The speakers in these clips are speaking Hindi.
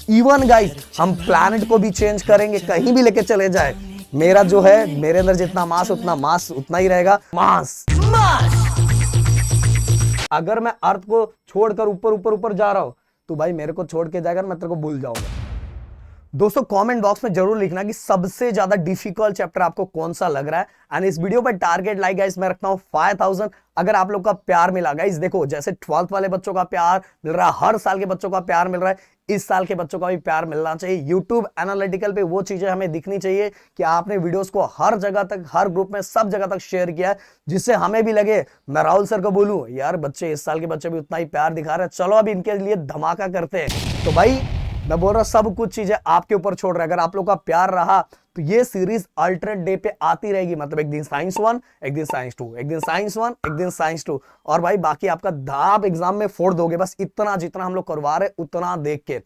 इवन गाइस हम प्लैनेट को भी चेंज करेंगे, कहीं भी लेके चले जाए, मेरा जो है, मेरे अंदर जितना मास उतना ही रहेगा मास। अगर मैं अर्थ को छोड़कर ऊपर ऊपर ऊपर जा रहा हूं तो भाई मेरे को छोड़ के जाएगा, मैं तेरे को भूल जाऊंगा। दोस्तों कमेंट बॉक्स में जरूर लिखना कि सबसे ज्यादा डिफिकल्ट चैप्टर आपको कौन सा लग रहा है। एंड इस वीडियो पर टारगेट लाइक गाइस मैं रखता हूं 5000। अगर आप लोग का प्यार मिला गाइस, देखो जैसे 12th वाले बच्चों का प्यार मिल रहा है, हर साल के बच्चों का प्यार मिल रहा है, इस साल के बच्चों का भी प्यार मिलना चाहिए। यूट्यूब एनालिटिकल पे वो चीजें हमें दिखनी चाहिए कि आपने वीडियोस को हर जगह तक, हर ग्रुप में, सब जगह तक शेयर किया है, जिससे हमें भी लगे, मैं राहुल सर को बोलूं यार बच्चे, इस साल के बच्चे भी उतना ही प्यार दिखा रहे हैं, चलो अब इनके लिए धमाका करते हैं। तो भाई मैं बोल रहा हूं सब कुछ चीजें आपके ऊपर छोड़ रहा है। अगर आप लोग का प्यार रहा तो ये सीरीज अल्टरनेट डे पे आती रहेगी, मतलब एक दिन साइंस 1, एक दिन साइंस 2, एक दिन साइंस 1, एक दिन साइंस 2, और भाई बाकी आपका दाब एग्जाम में फोड़ दोगे, बस इतना जितना हम लोग करवा रहे उतना देख के।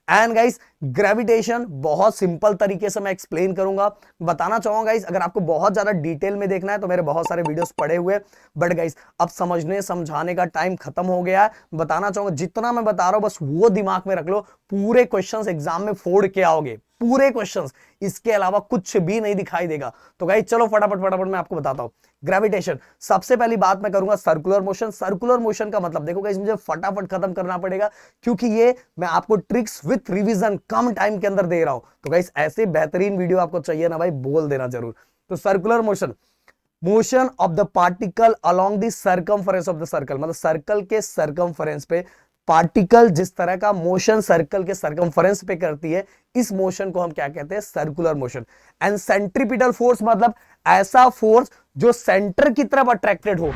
एंड गाइस ग्रेविटेशन बहुत सिंपल तरीके से मैं एक्सप्लेन करूंगा, बताना चाहूंगा गाइस। अगर आपको बहुत ज्यादा डिटेल में देखना है तो मेरे बहुत सारे वीडियोस पड़े हुए हैं, बट गाइस अब समझने समझाने का टाइम खत्म हो गया है। बताना चाहूंगा जितना मैं बता रहा हूं बस वो दिमाग में रख लो, पूरे क्वेश्चंस एग्जाम में फोड़ के आओगे, पूरे क्वेश्चंस, इसके अलावा कुछ भी नहीं दिखाई देगा। तो गाइस चलो फटाफट फटाफट मैं आपको बताता हूं। ग्रेविटेशन, सबसे पहली बात मैं करूंगा सर्कुलर मोशन। सर्कुलर मोशन का मतलब देखो गाइस मुझे फटाफट खत्म करना पड़ेगा, क्योंकि ये मैं आपको tricks with revision come time के अंदर दे रहा हूं। तो गाइस ऐसे बेहतरीन वीडियो आपको चाहिए ना भाई, बोल देना जरूर। तो circular motion, motion of the particle along the circumference of the circle, मतलब सर्कल के सर्कमफरेंस पे पार्टिकल जिस तरह का मोशन सर्कल के सर्कमफरेंस पे करती है, इस मोशन को हम क्या कहते हैं, circular motion. And centripetal force, मतलब ऐसा फोर्स जो सेंटर की तरफ अट्रैक्टेड हो,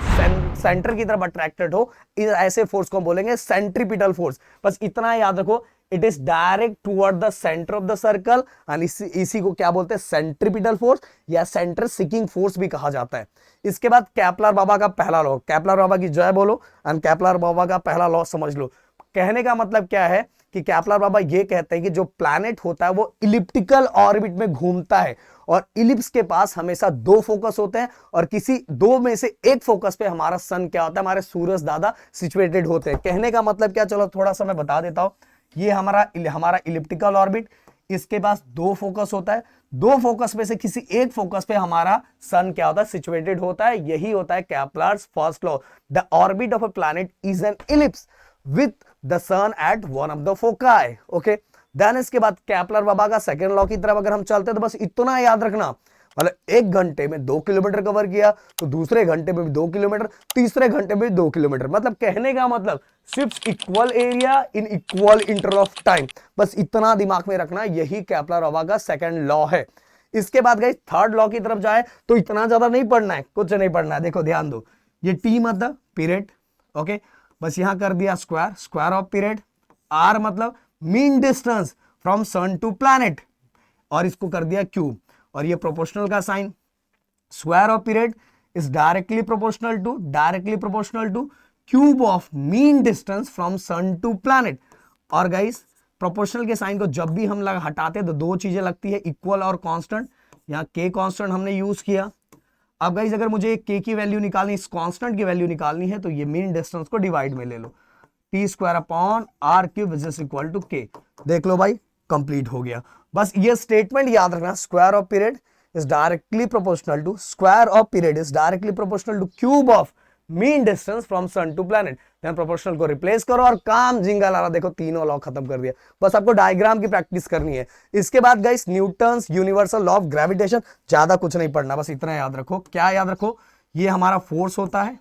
सेंटर की तरफ अट्रैक्टेड हो, ऐसे फोर्स को हम बोलेंगे सेंट्रीपिटल फोर्स। बस इतना याद रखो, it is direct toward the centre of the circle, and इसी को क्या बोलते हैं, सेंट्रीपिटल फोर्स या सेंटर सीकिंग फोर्स भी कहा जाता है। इसके बाद केपलर बाबा का पहला लॉ, केपलर बाबा की जय बोलो, एंड केपलर बाबा का पहला लॉ समझ लो। कहने का मतलब क्या है कि केपलर बाबा ये कहते हैं कि जो प्लैनेट होता है वो इलिप्टिकल ऑर्बिट में घूमता है, और इलिप्स के पास हमेशा दो फोकस होते हैं, और किसी दो में से एक फोकस पे हमारा सन क्या होता है, हमारे सूरज दादा सिचुएटेड होते हैं। कहने का मतलब क्या, चलो थोड़ा सा मैं बता देता हूं। ये हमारा इलिप्टिकल ऑर्बिट, इसके पास दो फोकस होता है, दो फोकस में से किसी एक फोकस पे हमारा सन क्या होता है, सिचुएटेड होता है। यही होता है Kepler's first law, the orbit of a planet is an ellipse with the sun at one of the foci. Okay, then इसके बाद केपलर बाबा का सेकंड लॉ की तरफ अगर हम चलते हैं तो बस इतना याद रखना, मतलब एक घंटे में 2 किलोमीटर कवर किया तो दूसरे घंटे में भी 2 किलोमीटर, तीसरे घंटे में भी 2 किलोमीटर, मतलब कहने का मतलब सिर्फ equal area in equal interval of time, बस इतना दिमाग में रखना, यही केपलर बाबा का सेकंड लॉ है। इसके बाद गाइस थर्ड लॉ की तरफ जाए तो इतना ज्यादा नहीं पढ़ना है, कुछ नहीं पढ़ना है। देखो ध्यान दो, ये टी मतलब पीरियड, ओके, बस यहां कर दिया square, square of period. R मतलब mean distance from sun to planet, और इसको कर दिया क्यूब, और ये प्रोपोर्शनल का sign. Square of period is directly proportional to cube of mean distance from sun to planet. और गाइस प्रोपोर्शनल के साइन को जब भी हम हटाते हैं तो दो चीजें लगती है, इक्वल और कांस्टेंट। यहां के कांस्टेंट हमने यूज किया। अब गाइस अगर मुझे के की वैल्यू निकालनी, इस कांस्टेंट की वैल्यू निकालनी है, तो ये मीन डिस्टेंस को डिवाइड में ले लो, T square upon R cube is equal to K. देख लो भाई कंप्लीट हो गया। बस ये स्टेटमेंट याद रखना, square of period is directly proportional to cube of mean distance from sun to planet. Then proportional को रिप्लेस करो और काम जिंगा लाला, देखो तीनों लॉ खत्म कर दिया। बस आपको डायग्राम की प्रैक्टिस करनी है। इसके बाद guys Newton's universal law of gravitation, ज्यादा कुछ नहीं पढ़ना, बस इतना याद रखो। क्या याद रखो, ये हमारा फोर्स होता है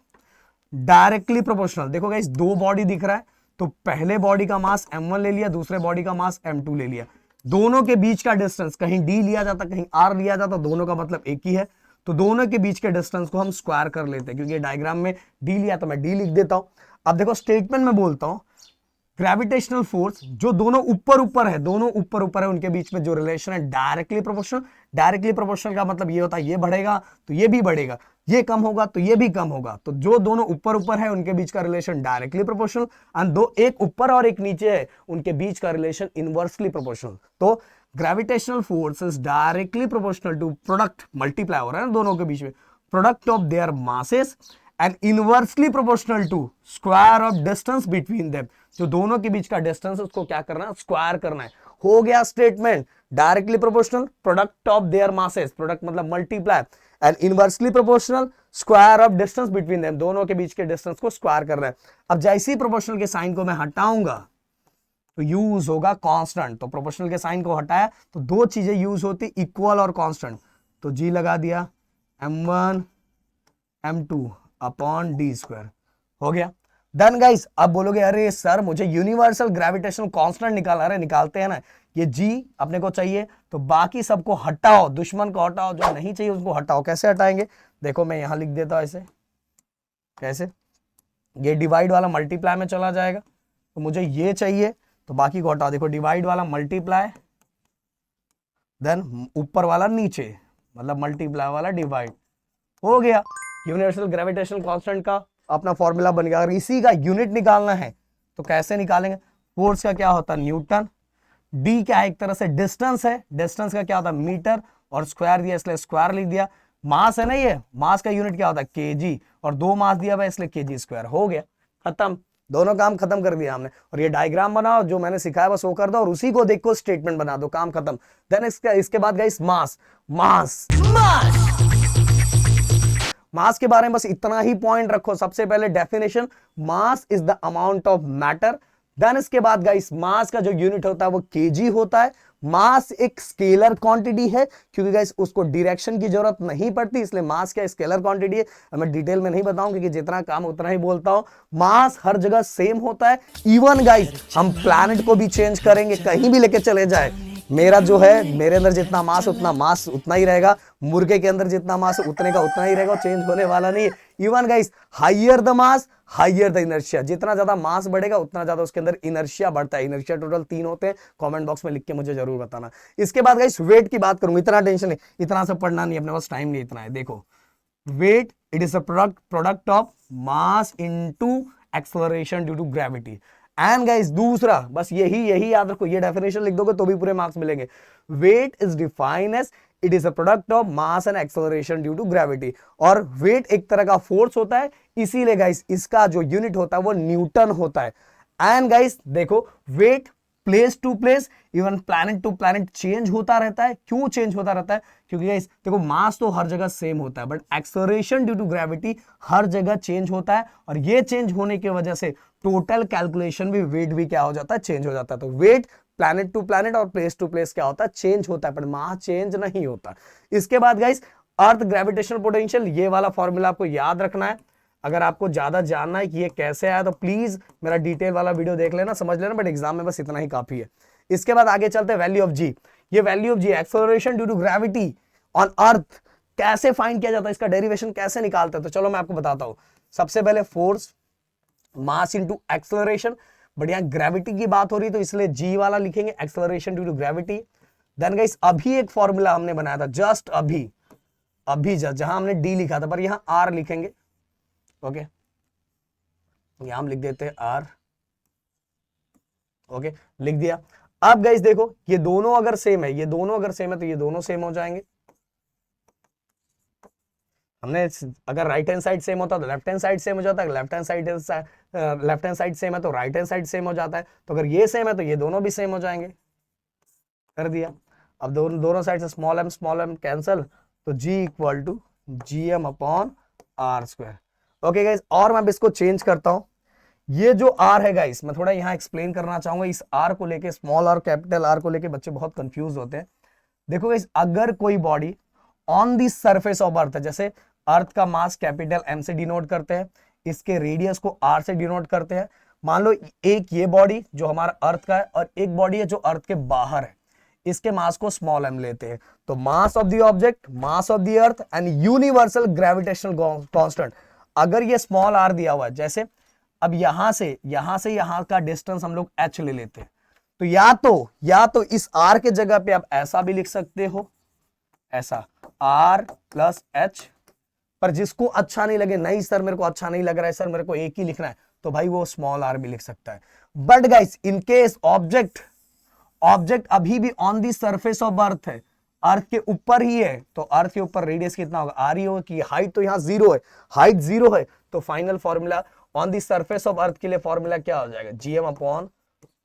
डायरेक्टली प्रोपोर्शनल। देखो गाइस दो बॉडी दिख रहा है, तो पहले बॉडी का मास m1 ले लिया, दूसरे बॉडी का मास m2 ले लिया, दोनों के बीच का डिस्टेंस कहीं d लिया जाता कहीं r लिया जाता, दोनों का मतलब एक ही है, तो दोनों के बीच के डिस्टेंस को हम स्क्वायर कर लेते हैं, क्योंकि डायग्राम में d लिया तो मैं d लिख देता हूं। अब देखो स्टेटमेंट में बोलता हूं, ग्रेविटेशनल फोर्स जो दोनों ऊपर ऊपर है, उनके बीच में जो रिलेशन है डायरेक्टली प्रोपोर्शनल का मतलब ये होता है ये बढ़ेगा तो ये भी बढ़ेगा, ये कम होगा तो ये भी कम होगा। तो जो दोनों ऊपर है उनके बीच का रिलेशन डायरेक्टली प्रोपोर्शनल, एंड दो एक ऊपर और एक नीचे है उनके बीच का रिलेशन इनवर्सली प्रोपोर्शनल। तो gravitational force is directly proportional to product, multiply हो रहा है ना दोनों के बीच में, product of their masses and inversely proportional to square of distance between them. जो दोनों के बीच का डिस्टेंस उसको क्या करना है, स्क्वायर करना है। हो गया statement. Directly proportional product of their masses, product मतलब multiply, and inversely proportional square of distance between them, दोनों के बीच के डिस्टेंस को स्क्वायर कर रहे हैं। अब जैसे ही प्रोपोर्शनल के साइन को मैं हटाऊंगा तो यूज होगा कांस्टेंट। तो प्रोपोर्शनल के साइन को हटाया तो दो चीजें यूज होती, इक्वल और कांस्टेंट। तो जी लगा दिया m1 m2 upon D square, हो गया डन गाइस। अब बोलोगे अरे सर मुझे यूनिवर्सल ग्रेविटेशनल कांस्टेंट निकालना, अरे निकालते हैं ना, ये जी अपने को चाहिए तो बाकी सबको हटाओ, दुश्मन को हटाओ, जो नहीं चाहिए उसको हटाओ। कैसे हटाएंगे देखो, मैं यहां लिख देता हूं ऐसे, कैसे, ये डिवाइड वाला मल्टीप्लाई में चला जाएगा, तो मुझे ये चाहिए तो बाकी को हटाओ। देखो डिवाइड वाला मल्टीप्लाई, देन ऊपर वाला नीचे, मतलब मल्टीप्लाई वाला डिवाइड, हो गया। यूनिवर्सल ग्रेविटेशनल कांस्टेंट का अपना फॉर्मूला बन गया। अगर इसी का यूनिट निकालना है तो कैसे निकालेंगे, फोर्स का क्या होता है न्यूटन, डी क्या है एक तरह से डिस्टेंस है, डिस्टेंस का क्या होता है मीटर, और स्क्वायर दिया इसलिए स्क्वायर लिख दिया। मास है ना, ये मास का यूनिट क्या होता है केजी, और 2 मास दिया हुआ इसलिए केजी स्क्वायर, हो गया खत्म, दोनों काम खत्म कर दिया हमने। और ये डायग्राम बनाओ, जो मैंने सिखाया बस वो कर दो और उसी को देखो स्टेटमेंट बना दो, काम खत्म। देन इसके बाद गाइस मास, मास मास के बारे में बस इतना ही पॉइंट रखो। सबसे पहले definition, mass is the amount of matter. Then इसके बाद गाइस मास का जो यूनिट होता है वो केजी होता है। मास एक स्केलर क्वांटिटी है, क्योंकि गाइस उसको डायरेक्शन की जरूरत नहीं पड़ती, इसलिए मास क्या स्केलर क्वांटिटी है। मैं डिटेल में नहीं बताऊं क्योंकि जितना काम उतना ही बोलता हूं। मास हर जगह सेम होता है, इवन गाइस हम प्लैनेट को भी चेंज करेंगे, कहीं भी लेके चले जाए, मेरा जो है मेरे अंदर जितना मास उतना ही रहेगा, मुर्गे के अंदर जितना मास उतने का उतना ही रहेगा, चेंज होने वाला नहीं है। Even guys higher the mass higher the inertia, जितना ज्यादा मास बढ़ेगा उतना ज्यादा उसके अंदर इनर्शिया बढ़ता है। इनर्शिया टोटल 3 होते हैं, कमेंट बॉक्स में लिख के मुझे जरूर बताना। इसके बाद गाइस वेट की बात करूंगा, इतना टेंशन नहीं, इतना सब पढ़ना नहीं, अपने पास टाइम नहीं इतना है। देखो weight it is a product of mass into acceleration due to gravity. And guys दूसरा बस यही याद रखो, ये डेफिनेशन लिख दोगे तो भी पूरे मार्क्स मिलेंगे। Weight is defined as it is a product of mass and acceleration due to gravity. और वेट एक तरह का फोर्स होता है, इसीलिए गाइस इसका जो यूनिट होता है वो न्यूटन होता है। एंड गाइस देखो weight place to place, even planet to planet change होता रहता है। क्यों चेंज होता रहता है, क्योंकि गाइस देखो मास तो हर जगह सेम होता है, but acceleration due to gravity हर जगह चेंज होता है, और ये चेंज होने की वजह से टोटल कैलकुलेशन भी, वेट भी क्या हो जाता है, चेंज हो जाता है। तो वेट प्लैनेट टू प्लैनेट और प्लेस टू प्लेस क्या होता है, चेंज होता है, पर मास चेंज नहीं होता। इसके बाद गाइस अर्थ ग्रेविटेशनल पोटेंशियल, ये वाला फॉर्मूला आपको याद रखना है। अगर आपको ज्यादा जानना है कि ये कैसे आया तो प्लीज मेरा डिटेल वाला वीडियो देख लेना, समझ लेना, बट एग्जाम में बस इतना ही काफी है। इसके बाद आगे चलते हैं वैल्यू ऑफ जी। ये value of g acceleration due to gravity on earth कैसे फाइंड किया जाता है, इसका डेरिवेशन कैसे निकालते हैं, तो चलो मैं आपको बताता हूं। सबसे पहले force mass into acceleration, but यहां ग्रेविटी की बात हो रही तो इसलिए जी वाला लिखेंगे, acceleration due to gravity. Then guys अभी एक फॉर्मूला हमने बनाया था, जस्ट अभी जहां हमने डी लिखा था पर यहां आर लिखेंगे, ओके यहां हम लिख देते हैं आर, ओके लिख दिया। अब गाइस देखो ये दोनों अगर सेम है, तो ये दोनों सेम हो जाएंगे। हमने अगर राइट हैंड साइड सेम होता तो लेफ्ट हैंड साइड सेम हो जाता है, लेफ्ट हैंड साइड सेम है तो राइट हैंड साइड सेम हो जाता है। तो अगर ये सेम है तो ये दोनों भी सेम हो जाएंगे, कर दिया। अब दोनों साइड से स्मॉल एम कैंसल, तो G equal to G M upon R square. Okay guys, और मैं इसको चेंज करता हूं। ये जो आर है गाइस, मैं थोड़ा यहां एक्सप्लेन करना चाहूंगा। इस आर को लेके, स्मॉल और कैपिटल आर को लेके बच्चे बहुत कंफ्यूज होते हैं। देखो गाइस, अगर कोई body on the surface of earth है, जैसे अर्थ का मास कैपिटल एम से डिनोट करते हैं, इसके रेडियस को आर से डिनोट करते हैं। मान लो एक ये बॉडी जो हमारा अर्थ का है और एक बॉडी है जो अर्थ के बाहर है, इसके मास को स्मॉल एम लेते हैं। तो mass of the object, mass of the earth and universal gravitational constant, अगर ये स्मॉल आर दिया हुआ है, जैसे अब यहां से यहां का डिस्टेंस हम लोग एच ले लेते हैं, तो या तो इस आर के जगह पे आप ऐसा भी लिख सकते हो, ऐसा आर प्लस एच। पर जिसको अच्छा नहीं लगे, नहीं सर मेरे को अच्छा नहीं लग रहा है, सर मेरे को एक ही लिखना है, तो भाई वो स्मॉल आर भी लिख सकता है। But guys in case object अभी भी on the surface of earth है, अर्थ के ऊपर ही है, तो अर्थ के ऊपर रेडियस कितना होगा, आर ही होगा, कि हाइट तो यहां जीरो है, हाइट जीरो है, तो final formula on the surface of earth के लिए फॉर्मूला क्या हो जाएगा, जीएम अपॉन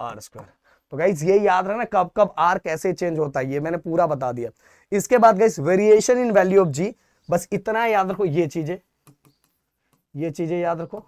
आर स्क्वायर। तो गाइस ये याद रखना कब कब आर कैसे चेंज होता है, ये मैंने पूरा बता दिया। इसके बाद guys variation in value of G, बस इतना याद रखो, ये चीजें याद रखो।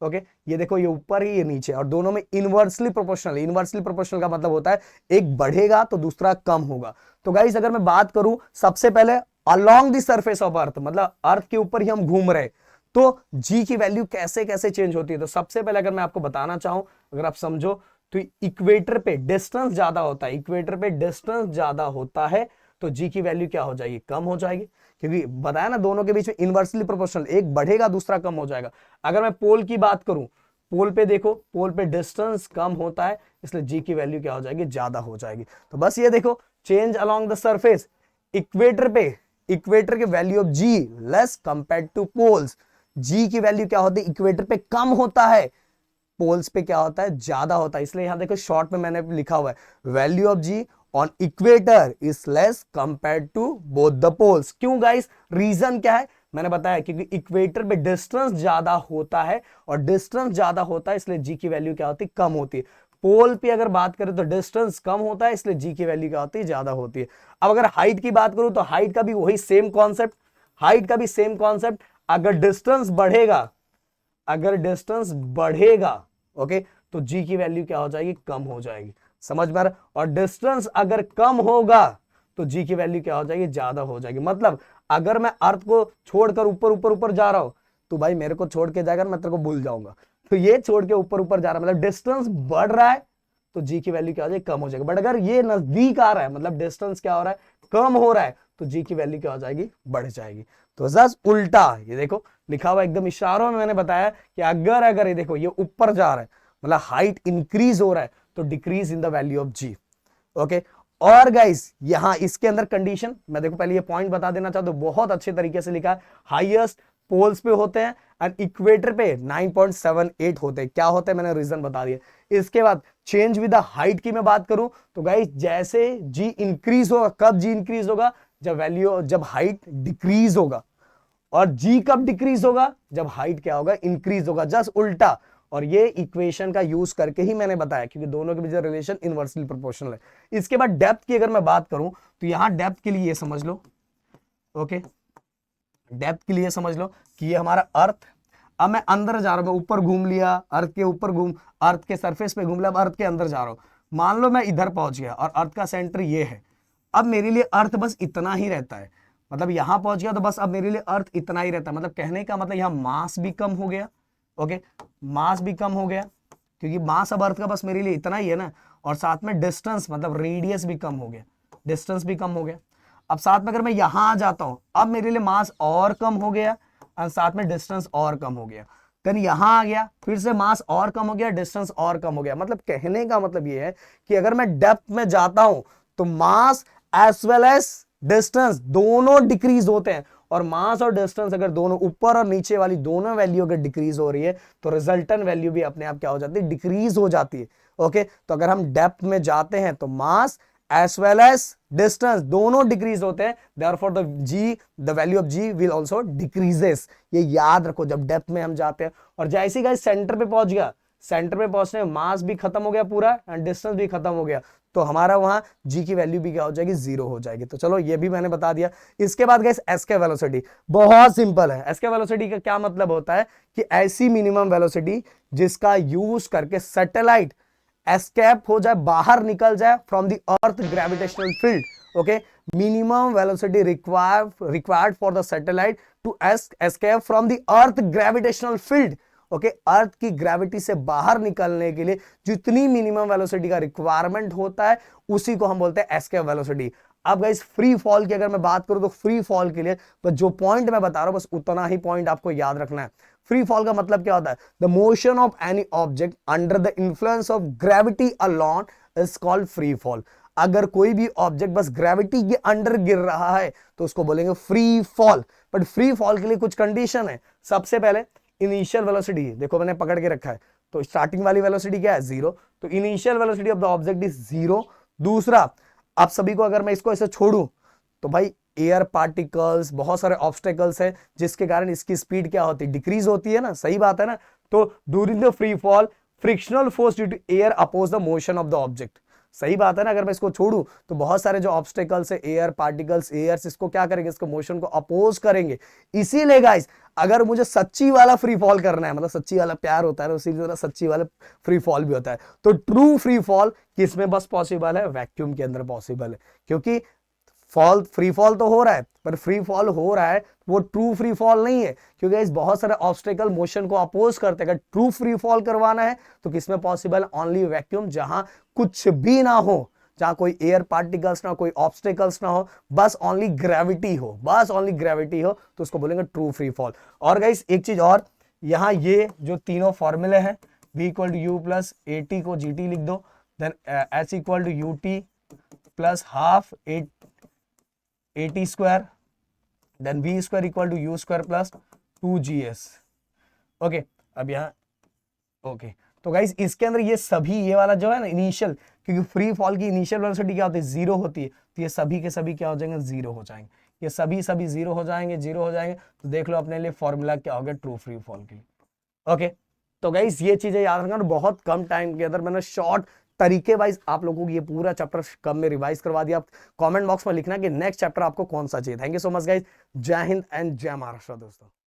ओके ये देखो, ये ऊपर है ये नीचे, और दोनों में इनवर्सली प्रोपोर्शनल। इनवर्सली प्रोपोर्शनल का मतलब होता है एक बढ़ेगा तो दूसरा कम होगा। तो गाइस अगर मैं बात करूं सबसे पहले along the surface of earth, मतलब अर्थ के ऊपर ही हम घूम रहे, तो जी की वैल्यू कैसे कैसे चेंज होती है। तो सबसे पहले अगर मैं आपको बताना चाहूं, अगर आप समझो, तो इक्वेटर पे डिस्टेंस ज्यादा होता है, इक्वेटर पे डिस्टेंस ज्यादा होता है तो जी की वैल्यू क्या हो जाएगी, कम हो जाएगी, क्योंकि बताया ना दोनों के बीच में इनवर्सली प्रोपोर्शनल, एक बढ़ेगा दूसरा कम हो जाएगा। अगर मैं पोल की बात करूं, पोल पे देखो, पोल पे डिस्टेंस कम होता है, इसलिए जी की वैल्यू क्या हो जाएगी, ज्यादा हो जाएगी। तो बस ये देखो, change along the surface, equator पे, इक्वेटर की value of G less compare to poles, G की वैल्यू क्या होती है, इक्वेटर पे कम होता है, पोल्स पे क्या होता है, ज्यादा होता है। इसलिए यहां देखो शॉर्ट में मैंने लिखा हुआ है value of g on equator is less compare to both the poles. क्यों गाइस, रीजन क्या है, मैंने बताया क्योंकि इक्वेटर पे डिस्टेंस ज्यादा होता है, और डिस्टेंस ज्यादा होता है इसलिए जी की वैल्यू क्या होती है, कम होती है। पोल पे अगर बात करें तो डिस्टेंस कम होता है, इसलिए जी की वैल्यू क्या होती है, ज्यादा होती है। अब अगर हाइट की बात करूं तो हाइट का भी वही सेम कॉन्सेप्ट, हाइट का भी सेम कॉन्सेप्ट। अगर डिस्टेंस बढ़ेगा, अगर डिस्टेंस बढ़ेगा, ओके, तो जी की वैल्यू क्या हो जाएगी, कम हो जाएगी, समझ में आ रहा? और डिस्टेंस अगर कम होगा तो जी की वैल्यू क्या हो जाएगी, ज्यादा हो जाएगी। मतलब अगर मैं अर्थ को छोड़कर ऊपर ऊपर ऊपर जा रहा हूं, तो भाई मेरे को छोड़ के जाएगा, मैं तेरे को भूल जाऊंगा। तो ये छोड़ के ऊपर ऊपर जा रहा है, मतलब डिस्टेंस बढ़ रहा है तो जी की वैल्यू क्या हो जाएगी, कम हो जाएगी। बट अगर ये नजदीक आ रहा है, मतलब डिस्टेंस क्या हो रहा है, कम हो रहा है, तो जी की वैल्यू क्या हो जाएगी, बढ़ जाएगी। तो जस्ट उल्टा, ये देखो लिखा हुआ एकदम इशारों में मैंने बताया कि अगर अगर ये देखो ये ऊपर जा रहा है, मतलब हाइट इंक्रीज हो रहा है, तो decrease in the value of g. Okay, और गाइस यहां इसके अंदर कंडीशन मैं देखो पहले ये पॉइंट बता देना चाहता हूं, बहुत अच्छे तरीके से लिखा है। हाईएस्ट पोल्स पे होते हैं एंड इक्वेटर पे 9.78 होते हैं। क्या होते हैं मैंने रीजन बता दिया। इसके बाद चेंज विद द हाइट की मैं बात करूं तो गाइस जैसे जी इंक्रीज होगा, कब जी इंक्रीज होगा, जब हाइट डिक्रीज होगा। और जी कब डिक्रीज होगा, जब हाइट क्या होगा, इंक्रीज होगा। जस्ट उल्टा। और ये इक्वेशन का यूज करके ही मैंने बताया, क्योंकि दोनों के बीच रिलेशन इनवर्सली प्रोपोर्शनल है। इसके बाद डेप्थ की अगर मैं बात करूं तो यहां डेप्थ के लिए ये समझ लो, ओके, डेप्थ के लिए समझ लो कि ये हमारा अर्थ, अब मैं अंदर जा रहा हूं, ऊपर घूम लिया, अर्थ के ऊपर घूम, अर्थ के सरफेस पे घूम लिया, अब अर्थ के अंदर जा रहा हूं। मान लो मैं इधर पहुंच गया और अर्थ का सेंटर ये है। अब मेरे लिए अर्थ बस इतना ही रहता है, मतलब यहां पहुंच गया तो बस अब मेरे लिए अर्थ इतना ही रहता है। मतलब कहने का मतलब यहां मास भी कम हो गया, ओके, मास भी कम हो गया, क्योंकि मास अब अर्थ का बस मेरे लिए इतना ही है ना। और साथ में डिस्टेंस मतलब रेडियस भी कम हो गया, डिस्टेंस भी कम हो गया। अब साथ में अगर मैं यहां आ जाता हूं, अब मेरे लिए मास और कम हो गया और साथ में डिस्टेंस और कम हो गया। देन यहां आ गया, फिर से मास और कम हो गया, डिस्टेंस और कम हो गया। मतलब कहने का मतलब ये है कि अगर मैं डेप्थ में जाता हूं तो mass as well as distance दोनों डिक्रीज होते हैं। और मास और डिस्टेंस अगर दोनों ऊपर और नीचे वाली दोनों वैल्यू अगर डिक्रीज हो रही है तो रिजल्टेंट वैल्यू भी अपने आप क्या हो जाती है, डिक्रीज हो जाती है। ओके, तो अगर हम डेप्थ में जाते हैं तो mass as well as distance दोनों डिक्रीज होते हैं, therefore the value of g will also decreases. ये याद रखो जब डेप्थ में हम जाते हैं। और जैसे ही गाइस सेंटर पे पहुंच गया, सेंटर पे पहुंचने में मास भी खत्म हो गया पूरा एंड डिस्टेंस भी खत्म हो गया, तो हमारा वहां जी की वैल्यू भी क्या हो जाएगी, जीरो हो जाएगी। तो चलो ये भी मैंने बता दिया। इसके बाद गाइस एस्केप वेलोसिटी बहुत सिंपल है। एस्केप वेलोसिटी का क्या मतलब होता है कि ऐसी मिनिमम वेलोसिटी जिसका यूज करके सैटेलाइट एस्केप हो जाए, बाहर निकल जाए from the earth gravitational field. Okay, minimum velocity required for the satellite to escape from the earth gravitational field. Okay, earth की ग्रेविटी से बाहर निकलने के लिए जितनी मिनिमम वेलोसिटी का रिक्वायरमेंट होता है उसी को हम बोलते हैं एस्केप वेलोसिटी। अब गाइस फ्री फॉल की अगर मैं बात करूं तो फ्री फॉल के लिए बस जो पॉइंट मैं बता रहा हूं बस उतना ही पॉइंट आपको याद रखना है। फ्री फॉल का मतलब क्या होता है, the motion of any object under the influence of gravity alone is called free fall. अगर कोई भी ऑब्जेक्ट बस ग्रेविटी के अंडर गिर रहा है तो उसको बोलेंगे free fall. But free fall के लिए कुछ कंडीशन है। सबसे पहले इनिशियल वेलोसिटी देखो मैंने पकड़ के रखा है, तो स्टार्टिंग वाली वेलोसिटी क्या है, जीरो, तो initial velocity of the object is zero. दूसरा, आप सभी को अगर मैं इसको ऐसे छोड़ूं तो भाई एयर पार्टिकल्स, बहुत सारे ऑब्स्टेकल्स है जिसके कारण इसकी स्पीड क्या होती है, डिक्रीज होती है ना, सही बात है ना। तो during the free fall frictional force due to air oppose the motion of the object. सही बात है ना, अगर मैं इसको छोड़ू तो बहुत सारे जो ऑब्स्टेकल्स है, एयर पार्टिकल्स, एयर्स, इसको क्या करेंगे, इसको मोशन को अपोज करेंगे। इसीलिए गाइस अगर मुझे सच्ची वाला फ्री फॉल करना है, मतलब सच्ची वाला प्यार होता है, उसी तरह सच्ची वाला फ्री फॉल भी होता है, तो ट्रू फ्री फॉल किसमें बस पॉसिबल है, वैक्यूम के अंदर पॉसिबल है। क्योंकि फॉल, फ्री फॉल तो हो रहा है, पर फ्री फॉल हो रहा है वो ट्रू फ्री फॉल नहीं है, क्योंकि इस बहुत सारे ऑब्स्टेकल मोशन को अपोज करते हैं। अगर ट्रू फ्री फॉल करवाना है तो किसमें पॉसिबल, ओनली वैक्यूम, जहां कुछ भी ना हो, जहां कोई एयर पार्टिकल्स ना हो, कोई ऑब्स्टेकल्स ना हो, बस ओनली ग्रेविटी हो, बस ओनली ग्रेविटी हो, तो उसको बोलेंगे ट्रू फ्री फॉल। और गाइस एक चीज और, यहां ये जो तीनों फॉर्मूले हैं, v equal to u plus a t को जी टी लिख दो, then h equal to u t plus half a t square, then v square equal to u square plus 2gs। Okay, अब यहाँ ओके तो गाइस इसके अंदर ये सभी, ये वाला जो है ना इनिशियल, क्योंकि फ्री फॉल की इनिशियल वेलोसिटी क्या होती है, जीरो होती है, तो ये सभी के सभी क्या हो जाएंगे, जीरो हो जाएंगे, ये सभी सभी जीरो हो जाएंगे, जीरो हो जाएंगे। तो देख लो अपने लिए फॉर्मूला क्या हो गया ट्रू फ्री फॉल के लिए। ओके, तो गाइस ये चीजें याद रखना, बहुत कम टाइम के अंदर मैंने शॉर्ट तरीके वाइज आप लोगों को ये पूरा चैप्टर कम में रिवाइज करवा दिया। आप कमेंट बॉक्स में लिखना कि नेक्स्ट चैप्टर आपको कौन सा चाहिए। Thank you so much guys, जय हिंद एंड जय महाराष्ट्र दोस्तों।